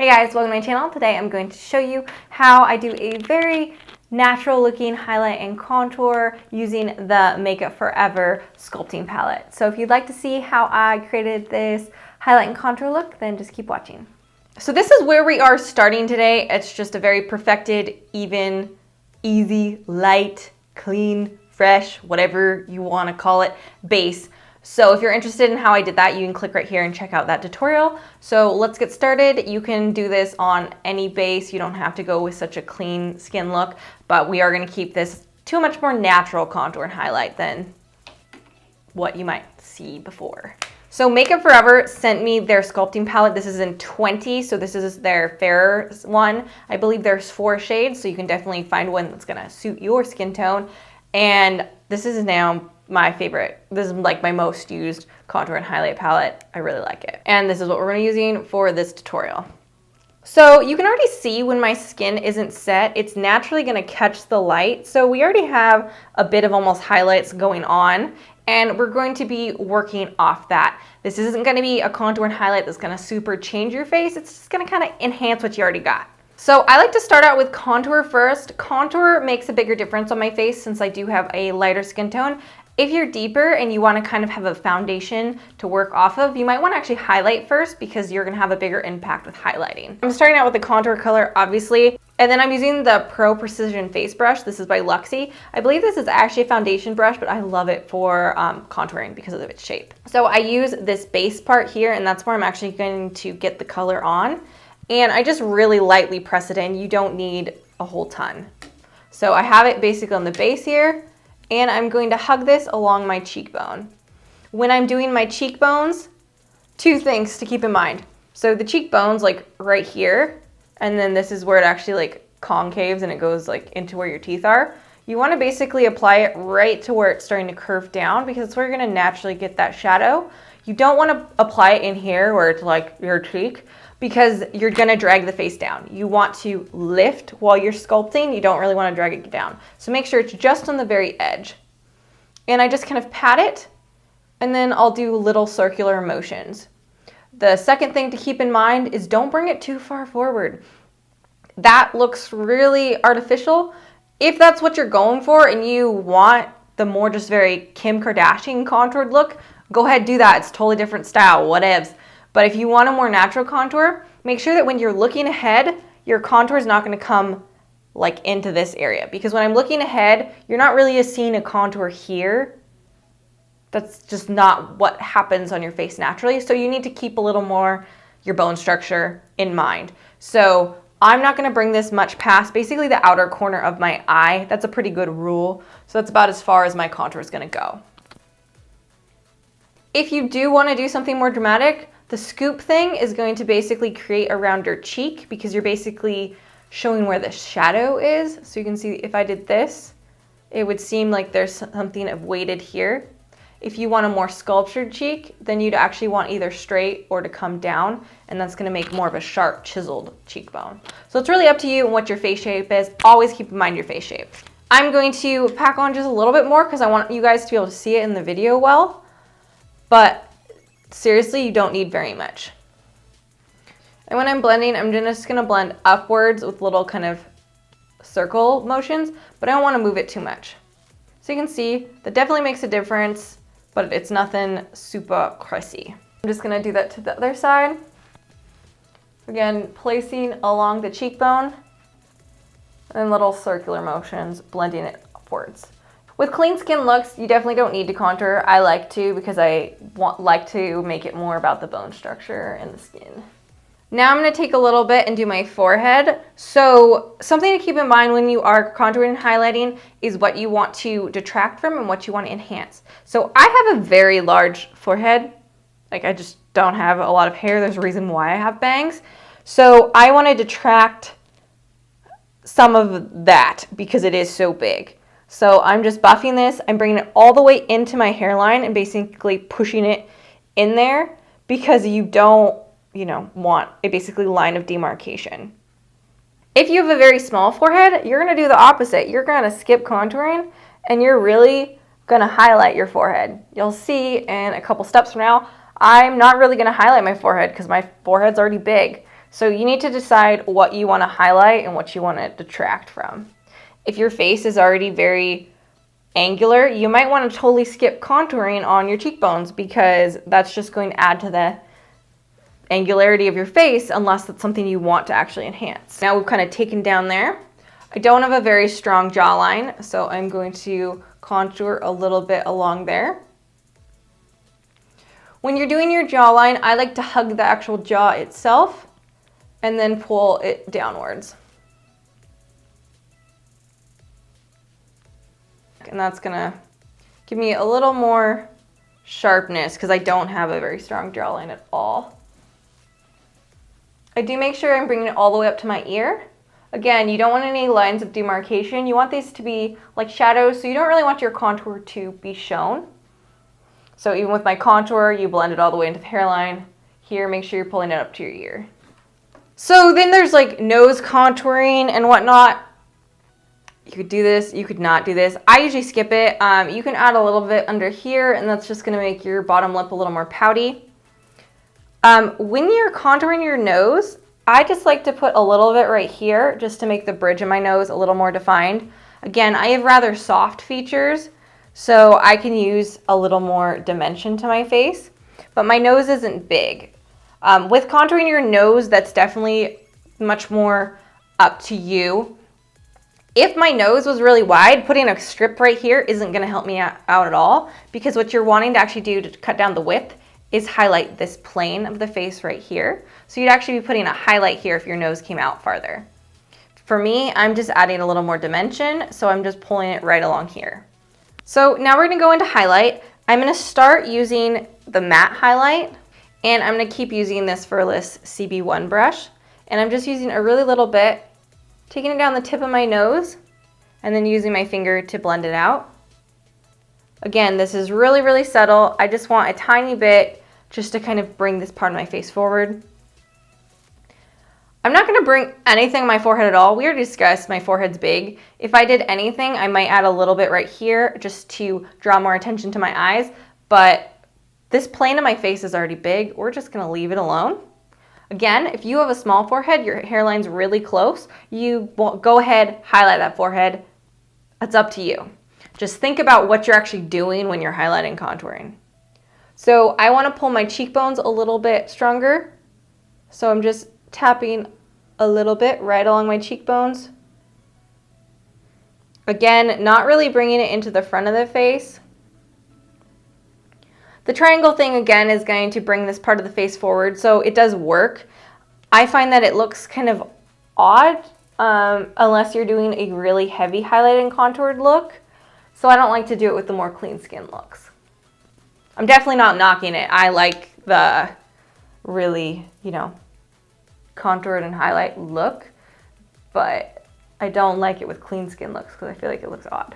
Hey guys, welcome to my channel. Today I'm going to show you how I do a very natural looking highlight and contour using the Makeup Forever Sculpting palette. So if you'd like to see how I created this highlight and contour look, then just keep watching. So this is where we are starting today. It's just a very perfected, even, easy, light, clean, fresh, whatever you want to call it, base. So if you're interested in how I did that, you can click right here and check out that tutorial. So let's get started. You can do this on any base. You don't have to go with such a clean skin look, but we are going to keep this to a much more natural contour and highlight than what you might see before. So Makeup Forever sent me their sculpting palette. This is in 20, so this is their fairer one. I believe there's 4 shades, so you can definitely find one that's going to suit your skin tone. And this is now my favorite. This is like my most used contour and highlight palette. I really like it. And this is what we're going to be using for this tutorial. So you can already see when my skin isn't set, it's naturally going to catch the light. So we already have a bit of almost highlights going on, and we're going to be working off that. This isn't going to be a contour and highlight that's going to super change your face. It's just going to kind of enhance what you already got. So I like to start out with contour first. Contour makes a bigger difference on my face since I do have a lighter skin tone. If you're deeper and you want to kind of have a foundation to work off of, you might want to actually highlight first because you're going to have a bigger impact with highlighting. I'm starting out with the contour color, obviously, and then I'm using the Pro Precision Face Brush. This is by Luxie. I believe this is actually a foundation brush, but I love it for contouring because of its shape. So I use this base part here, and that's where I'm actually going to get the color on. And I just really lightly press it in. You don't need a whole ton. So I have it basically on the base here, and I'm going to hug this along my cheekbone. When I'm doing my cheekbones, 2 things to keep in mind. So the cheekbone's like right here, and then this is where it actually like concaves and it goes like into where your teeth are. You want to basically apply it right to where it's starting to curve down because it's where you're going to naturally get that shadow. You don't want to apply it in here where it's like your cheek, because you're gonna drag the face down. You want to lift while you're sculpting. You don't really wanna drag it down. So make sure it's just on the very edge. And I just kind of pat it, and then I'll do little circular motions. The second thing to keep in mind is don't bring it too far forward. That looks really artificial. If that's what you're going for and you want the more just very Kim Kardashian contoured look, go ahead, do that. It's a totally different style, whatevs. But if you want a more natural contour, make sure that when you're looking ahead, your contour is not going to come like into this area. Because when I'm looking ahead, you're not really seeing a contour here. That's just not what happens on your face naturally. So you need to keep a little more your bone structure in mind. So I'm not going to bring this much past basically the outer corner of my eye. That's a pretty good rule. So that's about as far as my contour is going to go. If you do want to do something more dramatic, the scoop thing is going to basically create around your cheek because you're basically showing where the shadow is. So you can see if I did this, it would seem like there's something of weighted here. If you want a more sculptured cheek, then you'd actually want either straight or to come down, and that's going to make more of a sharp, chiseled cheekbone. So it's really up to you and what your face shape is. Always keep in mind your face shape. I'm going to pack on just a little bit more because I want you guys to be able to see it in the video well. But seriously, you don't need very much. And when I'm blending, I'm just gonna blend upwards with little kind of circle motions, but I don't wanna move it too much. So you can see that definitely makes a difference, but it's nothing super crazy. I'm just gonna do that to the other side. Again, placing along the cheekbone and little circular motions, blending it upwards. With clean skin looks, you definitely don't need to contour. I like to because I like to make it more about the bone structure and the skin. Now I'm gonna take a little bit and do my forehead. So something to keep in mind when you are contouring and highlighting is what you want to detract from and what you want to enhance. So I have a very large forehead. Like I just don't have a lot of hair. There's a reason why I have bangs. So I want to detract some of that because it is so big. So I'm just buffing this. I'm bringing it all the way into my hairline and basically pushing it in there because you don't, want a basically line of demarcation. If you have a very small forehead, you're going to do the opposite. You're going to skip contouring and you're really going to highlight your forehead. You'll see in a couple steps from now, I'm not really going to highlight my forehead because my forehead's already big. So you need to decide what you want to highlight and what you want to detract from. If your face is already very angular, you might want to totally skip contouring on your cheekbones because that's just going to add to the angularity of your face unless that's something you want to actually enhance. Now we've kind of taken down there. I don't have a very strong jawline, so I'm going to contour a little bit along there. When you're doing your jawline, I like to hug the actual jaw itself and then pull it downwards. And that's gonna give me a little more sharpness because I don't have a very strong jawline at all. I do make sure I'm bringing it all the way up to my ear. Again, you don't want any lines of demarcation. You want these to be like shadows, so you don't really want your contour to be shown. So even with my contour, you blend it all the way into the hairline. Here, make sure you're pulling it up to your ear. So then there's like nose contouring and whatnot. You could do this, you could not do this. I usually skip it. You can add a little bit under here, and that's just gonna make your bottom lip a little more pouty. When you're contouring your nose, I just like to put a little bit right here just to make the bridge of my nose a little more defined. Again, I have rather soft features, so I can use a little more dimension to my face, but my nose isn't big. With contouring your nose, that's definitely much more up to you. If my nose was really wide, putting a strip right here isn't gonna help me out at all, because what you're wanting to actually do to cut down the width is highlight this plane of the face right here. So you'd actually be putting a highlight here if your nose came out farther. For me, I'm just adding a little more dimension, so I'm just pulling it right along here. So now we're gonna go into highlight. I'm gonna start using the matte highlight, and I'm gonna keep using this for this CB1 brush. And I'm just using a really little bit, taking it down the tip of my nose, and then using my finger to blend it out. Again, this is really, really subtle. I just want a tiny bit just to kind of bring this part of my face forward. I'm not gonna bring anything on my forehead at all. We already discussed my forehead's big. If I did anything, I might add a little bit right here just to draw more attention to my eyes, but this plane of my face is already big. We're just gonna leave it alone. Again, if you have a small forehead, your hairline's really close, you go ahead, highlight that forehead. It's up to you. Just think about what you're actually doing when you're highlighting contouring. So I want to pull my cheekbones a little bit stronger. So I'm just tapping a little bit right along my cheekbones. Again, not really bringing it into the front of the face. The triangle thing, again, is going to bring this part of the face forward, so it does work. I find that it looks kind of odd unless you're doing a really heavy highlighted and contoured look. So I don't like to do it with the more clean skin looks. I'm definitely not knocking it. I like the really, contoured and highlight look, but I don't like it with clean skin looks because I feel like it looks odd.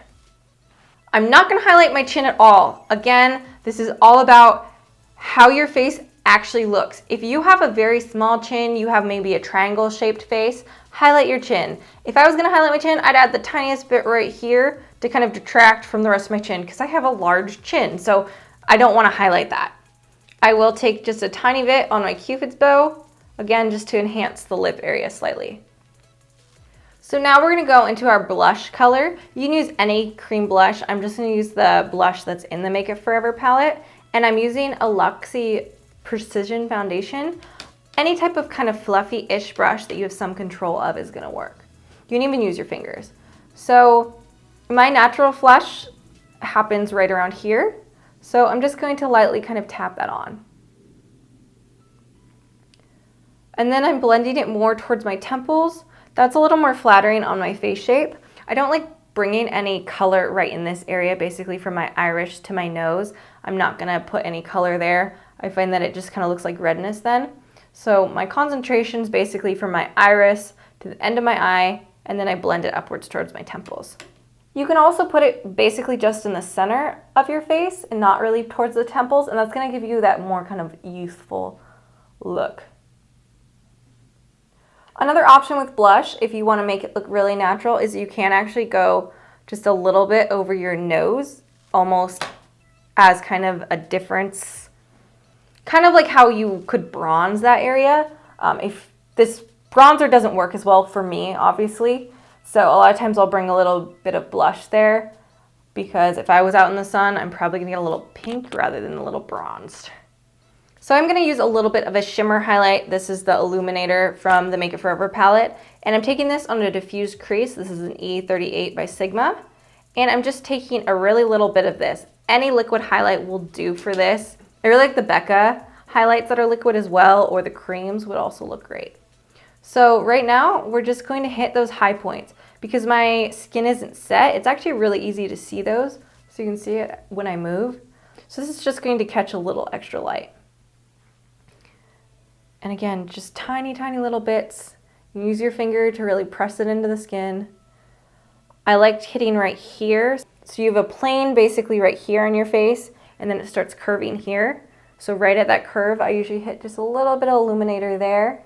I'm not gonna highlight my chin at all. Again, this is all about how your face actually looks. If you have a very small chin, you have maybe a triangle shaped face, highlight your chin. If I was gonna highlight my chin, I'd add the tiniest bit right here to kind of detract from the rest of my chin because I have a large chin, so I don't wanna highlight that. I will take just a tiny bit on my Cupid's bow, again, just to enhance the lip area slightly. So now we're gonna go into our blush color. You can use any cream blush. I'm just gonna use the blush that's in the Makeup Forever palette, and I'm using a Luxie Precision Foundation. Any type of kind of fluffy-ish brush that you have some control of is gonna work. You can even use your fingers. So my natural flush happens right around here. So I'm just going to lightly kind of tap that on. And then I'm blending it more towards my temples. That's a little more flattering on my face shape. I don't like bringing any color right in this area, basically from my iris to my nose. I'm not gonna put any color there. I find that it just kind of looks like redness then. So my concentration's basically from my iris to the end of my eye, and then I blend it upwards towards my temples. You can also put it basically just in the center of your face and not really towards the temples, and that's gonna give you that more kind of youthful look. Another option with blush, if you want to make it look really natural, is you can actually go just a little bit over your nose, almost as kind of a difference, kind of like how you could bronze that area. If This bronzer doesn't work as well for me, obviously. So a lot of times I'll bring a little bit of blush there because if I was out in the sun, I'm probably gonna get a little pink rather than a little bronzed. So I'm gonna use a little bit of a shimmer highlight. This is the Illuminator from the Makeup Forever palette. And I'm taking this on a diffused crease. This is an E38 by Sigma. And I'm just taking a really little bit of this. Any liquid highlight will do for this. I really like the Becca highlights that are liquid as well, or the creams would also look great. So right now, we're just going to hit those high points. Because my skin isn't set, it's actually really easy to see those. So you can see it when I move. So this is just going to catch a little extra light. And again, just tiny, tiny little bits. Use your finger to really press it into the skin. I liked hitting right here. So you have a plane basically right here on your face, and then it starts curving here. So right at that curve, I usually hit just a little bit of illuminator there.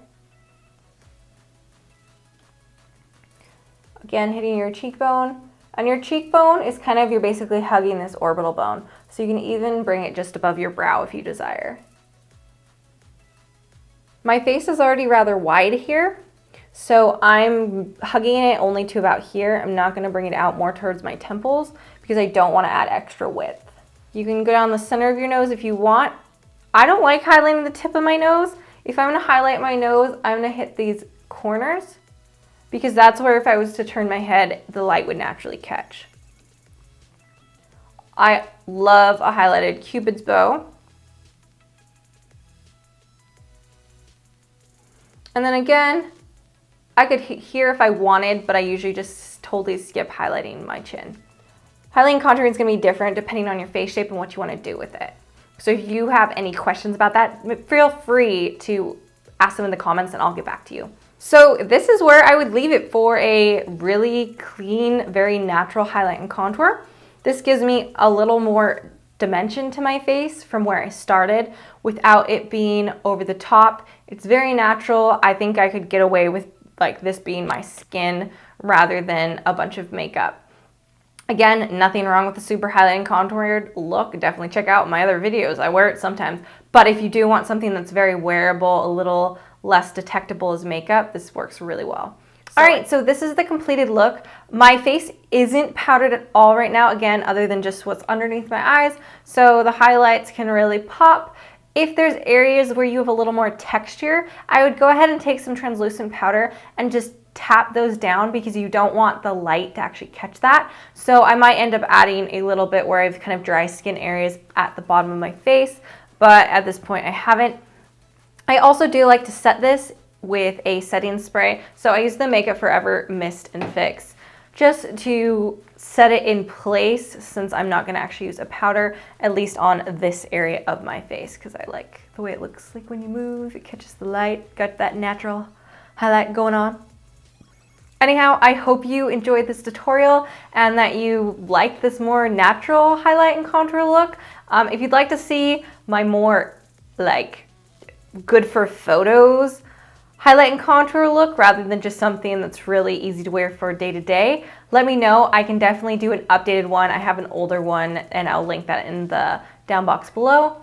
Again, hitting your cheekbone. And your cheekbone is kind of, you're basically hugging this orbital bone. So you can even bring it just above your brow if you desire. My face is already rather wide here, so I'm hugging it only to about here. I'm not gonna bring it out more towards my temples because I don't wanna add extra width. You can go down the center of your nose if you want. I don't like highlighting the tip of my nose. If I'm gonna highlight my nose, I'm gonna hit these corners because that's where if I was to turn my head, the light would naturally catch. I love a highlighted Cupid's bow. And then again, I could hit here if I wanted, but I usually just totally skip highlighting my chin. Highlighting contouring is gonna be different depending on your face shape and what you wanna do with it. So if you have any questions about that, feel free to ask them in the comments and I'll get back to you. So this is where I would leave it for a really clean, very natural highlight and contour. This gives me a little more dimension to my face from where I started without it being over the top. It's very natural. I think I could get away with like this being my skin rather than a bunch of makeup. Again, nothing wrong with the super highlight and contoured look. Definitely check out my other videos. I wear it sometimes. But if you do want something that's very wearable, a little less detectable as makeup, this works really well. All right, so this is the completed look. My face isn't powdered at all right now, again, other than just what's underneath my eyes. So the highlights can really pop. If there's areas where you have a little more texture, I would go ahead and take some translucent powder and just tap those down because you don't want the light to actually catch that. So I might end up adding a little bit where I have kind of dry skin areas at the bottom of my face, but at this point I haven't. I also do like to set this with a setting spray. So I use the Makeup Forever Mist and Fix just to set it in place since I'm not gonna actually use a powder, at least on this area of my face, because I like the way it looks like when you move, it catches the light, got that natural highlight going on. Anyhow, I hope you enjoyed this tutorial and that you liked this more natural highlight and contour look. If you'd like to see my more like good for photos highlight and contour look rather than just something that's really easy to wear for day to day, let me know. I can definitely do an updated one. I have an older one and I'll link that in the down box below.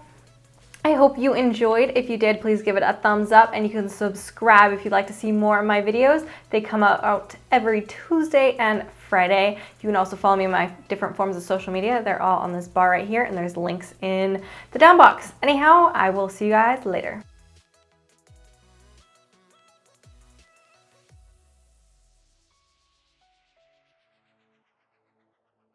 I hope you enjoyed. If you did, please give it a thumbs up and you can subscribe if you'd like to see more of my videos. They come out every Tuesday and Friday. You can also follow me on my different forms of social media. They're all on this bar right here and there's links in the down box. Anyhow, I will see you guys later.